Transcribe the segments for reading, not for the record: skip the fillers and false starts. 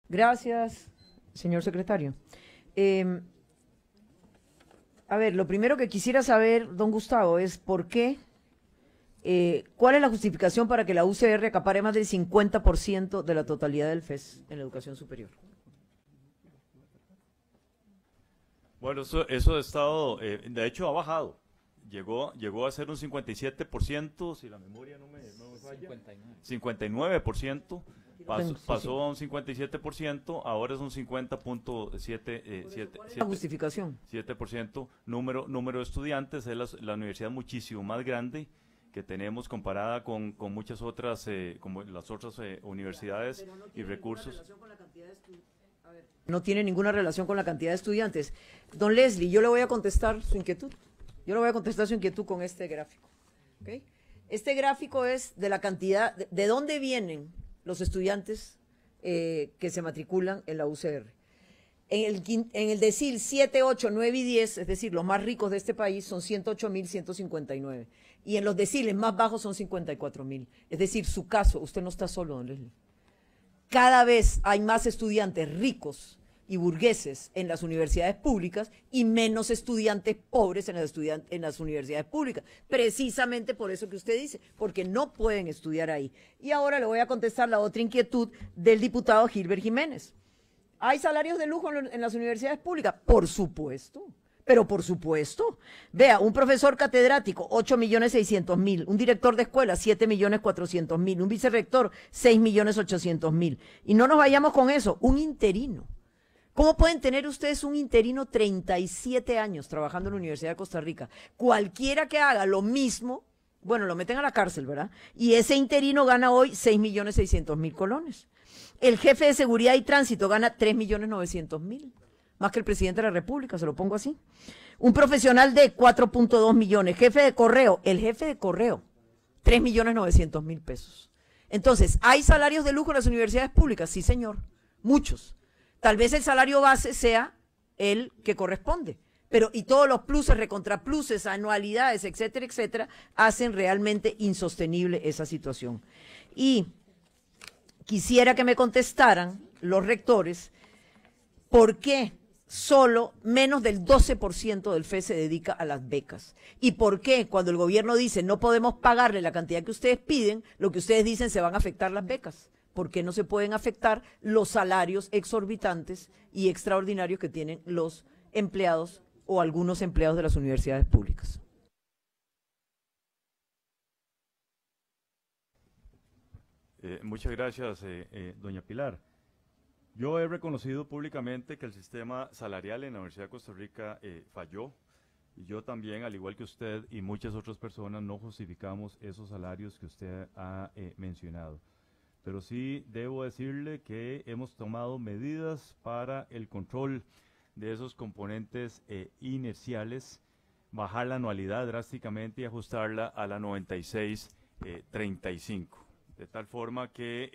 Gracias, señor secretario. A ver, lo primero que quisiera saber, don Gustavo, es por qué, cuál es la justificación para que la UCR acapare más del 50% de la totalidad del FES en la educación superior. Bueno, eso ha estado, de hecho ha bajado. Llegó a ser un 57%, si la memoria no me falla. 59%. Pasó a un 57%, ahora es un 50.7%. ¿Cuál es la justificación? 7%. Número de estudiantes, es la universidad muchísimo más grande que tenemos comparada con muchas otras, como las otras universidades y recursos. No tiene ninguna relación con la cantidad de estudiantes. Don Leslie, yo le voy a contestar su inquietud. Yo le voy a contestar su inquietud con este gráfico. ¿Okay? Este gráfico es de la cantidad, de dónde vienen los estudiantes que se matriculan en la UCR. En el decil 7, 8, 9 y 10, es decir, los más ricos de este país son 108.159. Y en los deciles más bajos son 54.000. Es decir, su caso, usted no está solo, don Leslie. Cada vez hay más estudiantes ricos y burgueses en las universidades públicas y menos estudiantes pobres en las universidades públicas. Precisamente por eso que usted dice, porque no pueden estudiar ahí. Y ahora le voy a contestar la otra inquietud del diputado Gilbert Jiménez. ¿Hay salarios de lujo en las universidades públicas? Por supuesto. Pero por supuesto, vea, un profesor catedrático, 8.600.000, un director de escuela, 7.400.000, un vicerrector, 6.800.000. Y no nos vayamos con eso, un interino. ¿Cómo pueden tener ustedes un interino 37 años trabajando en la Universidad de Costa Rica? Cualquiera que haga lo mismo, bueno, lo meten a la cárcel, ¿verdad? Y ese interino gana hoy 6.600.000 colones. El jefe de seguridad y tránsito gana 3.900.000. Más que el presidente de la República, se lo pongo así. Un profesional de 4.2 millones, jefe de correo, el jefe de correo, 3.900.000 pesos. Entonces, ¿hay salarios de lujo en las universidades públicas? Sí, señor, muchos. Tal vez el salario base sea el que corresponde, pero y todos los pluses, recontrapluses, anualidades, etcétera, etcétera, hacen realmente insostenible esa situación. Y quisiera que me contestaran los rectores por qué solo menos del 12% del FES se dedica a las becas. ¿Y por qué cuando el gobierno dice no podemos pagarle la cantidad que ustedes piden, lo que ustedes dicen se van a afectar las becas? ¿Por qué no se pueden afectar los salarios exorbitantes y extraordinarios que tienen los empleados o algunos empleados de las universidades públicas? Muchas gracias, doña Pilar. Yo he reconocido públicamente que el sistema salarial en la Universidad de Costa Rica falló. Y yo también, al igual que usted y muchas otras personas, no justificamos esos salarios que usted ha mencionado. Pero sí debo decirle que hemos tomado medidas para el control de esos componentes inerciales, bajar la anualidad drásticamente y ajustarla a la 96-35. De tal forma que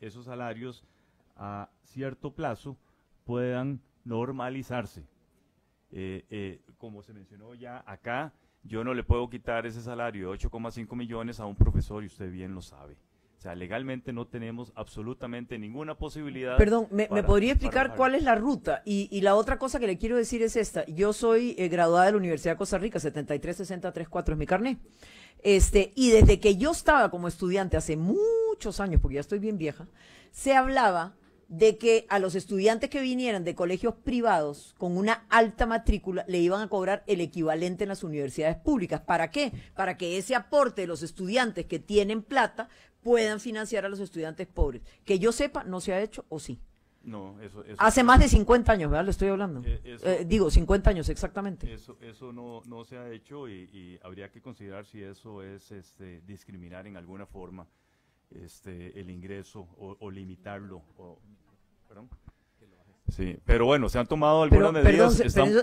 esos salarios a cierto plazo puedan normalizarse. Como se mencionó ya acá, yo no le puedo quitar ese salario de 8,5 millones a un profesor y usted bien lo sabe. O sea, legalmente no tenemos absolutamente ninguna posibilidad. Perdón, ¿me podría explicar cuál es la ruta? Y la otra cosa que le quiero decir es esta. Yo soy graduada de la Universidad de Costa Rica, 736034 es mi carné. Y desde que yo estaba como estudiante hace muchos años, porque ya estoy bien vieja, se hablaba de que a los estudiantes que vinieran de colegios privados con una alta matrícula le iban a cobrar el equivalente en las universidades públicas. ¿Para qué? Para que ese aporte de los estudiantes que tienen plata puedan financiar a los estudiantes pobres. Que yo sepa, no se ha hecho, ¿o sí? No, eso hace más de 50 años, ¿verdad? Le estoy hablando. Digo, 50 años exactamente. Eso no se ha hecho y habría que considerar si eso es discriminar en alguna forma el ingreso o limitarlo. ¿Perdón? Sí, pero bueno, se han tomado algunas medidas.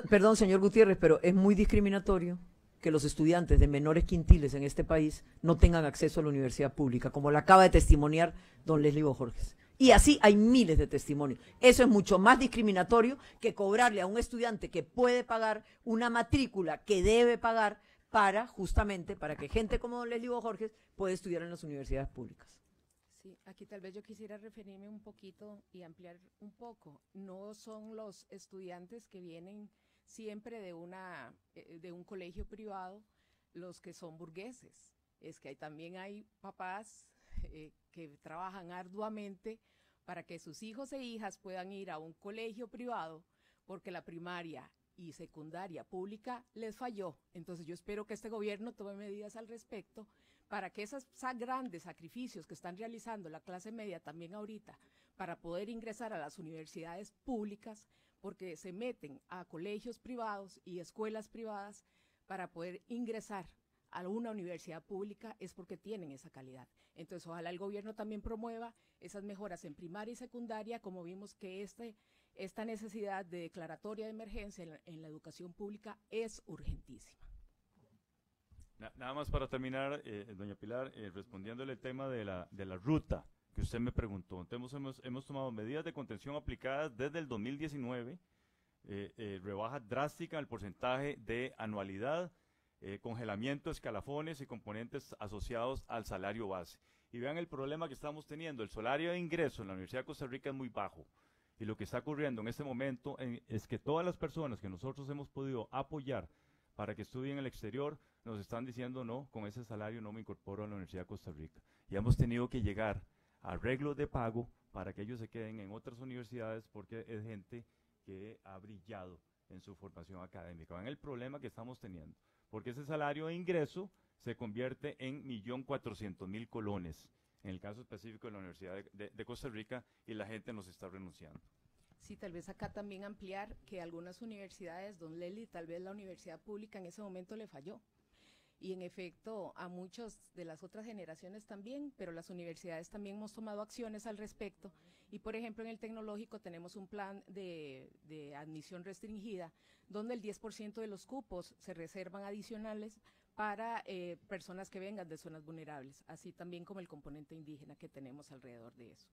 Perdón, señor Gutiérrez, pero es muy discriminatorio que los estudiantes de menores quintiles en este país no tengan acceso a la universidad pública, como lo acaba de testimoniar don Leslie Bojorges. Y así hay miles de testimonios. Eso es mucho más discriminatorio que cobrarle a un estudiante que puede pagar una matrícula que debe pagar justamente para que gente como don Leslie Bojorges pueda estudiar en las universidades públicas. Sí, aquí tal vez yo quisiera referirme un poquito y ampliar un poco. No son los estudiantes que vienen siempre de un colegio privado los que son burgueses. Es que también hay papás que trabajan arduamente para que sus hijos e hijas puedan ir a un colegio privado porque la primaria y secundaria pública les falló. Entonces yo espero que este gobierno tome medidas al respecto para que esos grandes sacrificios que están realizando la clase media también ahorita para poder ingresar a las universidades públicas, porque se meten a colegios privados y escuelas privadas para poder ingresar a una universidad pública es porque tienen esa calidad. Entonces, ojalá el gobierno también promueva esas mejoras en primaria y secundaria, como vimos que esta necesidad de declaratoria de emergencia en la educación pública es urgentísima. Nada más para terminar, doña Pilar, respondiéndole el tema de la ruta que usted me preguntó. Entonces, hemos tomado medidas de contención aplicadas desde el 2019, rebaja drástica en el porcentaje de anualidad, congelamiento, escalafones y componentes asociados al salario base. Y vean el problema que estamos teniendo. El salario de ingreso en la Universidad de Costa Rica es muy bajo. Y lo que está ocurriendo en este momento es que todas las personas que nosotros hemos podido apoyar para que estudien en el exterior, nos están diciendo no, con ese salario no me incorporo a la Universidad de Costa Rica. Y hemos tenido que llegar a arreglos de pago para que ellos se queden en otras universidades porque es gente que ha brillado en su formación académica. Vean el problema que estamos teniendo, porque ese salario de ingreso se convierte en 1.400.000 colones, en el caso específico de la Universidad de Costa Rica, y la gente nos está renunciando. Sí, tal vez acá también ampliar que algunas universidades, don Lely, tal vez la universidad pública en ese momento le falló. Y en efecto a muchas de las otras generaciones también, pero las universidades también hemos tomado acciones al respecto. Y por ejemplo en el tecnológico tenemos un plan de admisión restringida, donde el 10% de los cupos se reservan adicionales para personas que vengan de zonas vulnerables, así también como el componente indígena que tenemos alrededor de eso.